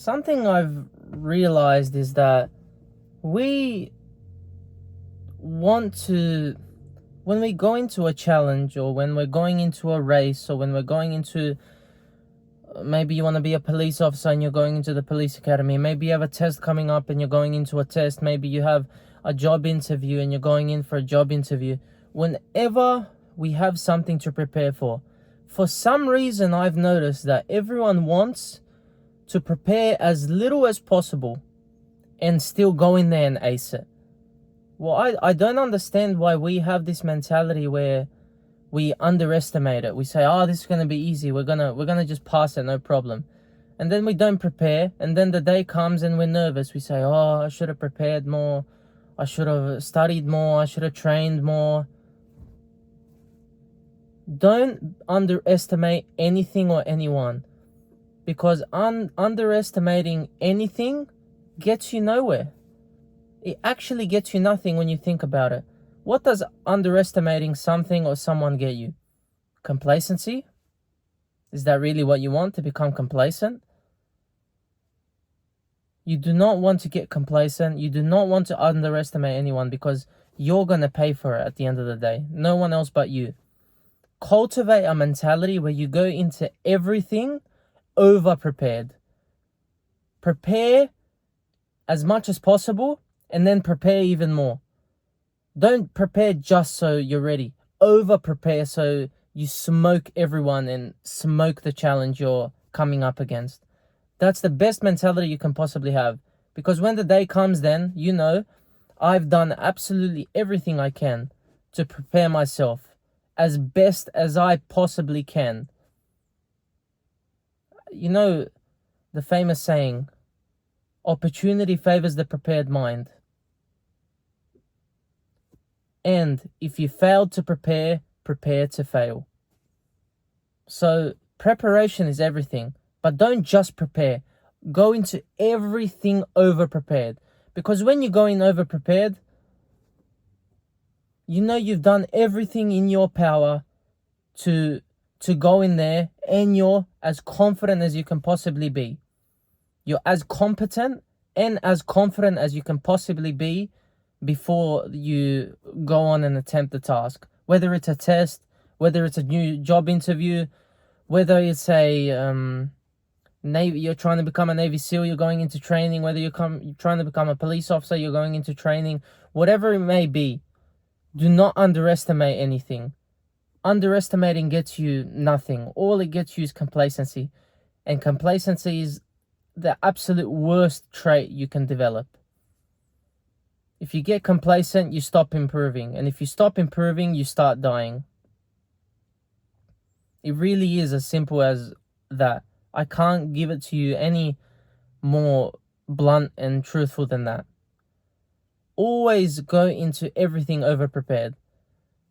Something I've realized is that we want to, when we go into a challenge, or when we're going into a race, or when we're going into, maybe you want to be a police officer and you're going into the police academy, maybe you have a test coming up and you're going into a test, maybe you have a job interview and you're going in for a job interview. Whenever we have something to prepare for some reason I've noticed that everyone wants to prepare as little as possible and still go in there and ace it. Well, I don't understand why we have this mentality where we underestimate it. We say, oh, this is going to be easy. We're gonna just pass it, no problem. And then we don't prepare. And then the day comes and we're nervous. We say, oh, I should have prepared more. I should have studied more. I should have trained more. Don't underestimate anything or anyone. Because underestimating anything gets you nowhere. It actually gets you nothing when you think about it. What does underestimating something or someone get you? Complacency? Is that really what you want, to become complacent? You do not want to get complacent. You do not want to underestimate anyone, because you're going to pay for it at the end of the day. No one else but you. Cultivate a mentality where you go into everything over-prepared. Prepare as much as possible, and then prepare even more. Don't prepare just so you're ready. Over-prepare so you smoke everyone and smoke the challenge you're coming up against. That's the best mentality you can possibly have. Because when the day comes, then, you know, I've done absolutely everything I can to prepare myself as best as I possibly can. You know, the famous saying, opportunity favors the prepared mind. And if you failed to prepare, prepare to fail. So preparation is everything, but don't just prepare. Go into everything over-prepared. Because when you go in over-prepared, you know you've done everything in your power to go in there, and you're as confident as you can possibly be. You're as competent and as confident as you can possibly be before you go on and attempt the task. Whether it's a test, whether it's a new job interview, whether it's a Navy, you're trying to become a Navy SEAL, you're going into training, whether you're trying to become a police officer, you're going into training, whatever it may be, do not underestimate anything. Underestimating gets you nothing. All it gets you is complacency. And complacency is the absolute worst trait you can develop. If you get complacent, you stop improving. And if you stop improving, you start dying. It really is as simple as that. I can't give it to you any more blunt and truthful than that. Always go into everything over-prepared.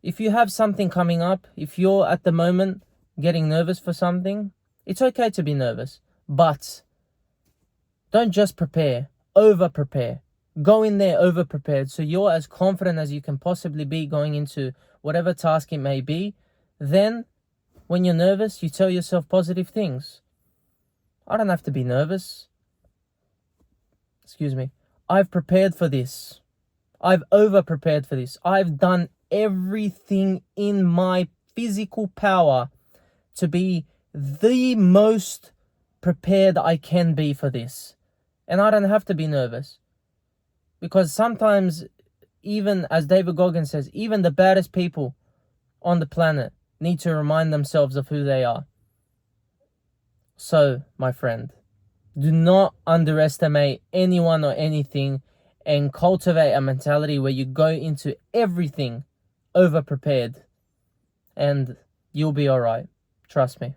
If you have something coming up, if you're at the moment getting nervous for something, it's okay to be nervous. But don't just prepare, over-prepare. Go in there over-prepared so you're as confident as you can possibly be going into whatever task it may be. Then, when you're nervous, you tell yourself positive things. I don't have to be nervous. Excuse me. I've prepared for this. I've over-prepared for this. I've done everything in my physical power to be the most prepared I can be for this. And I don't have to be nervous. Because sometimes, even as David Goggins says, even the baddest people on the planet need to remind themselves of who they are. So, my friend, do not underestimate anyone or anything, and cultivate a mentality where you go into everything over-prepared, and you'll be alright. Trust me.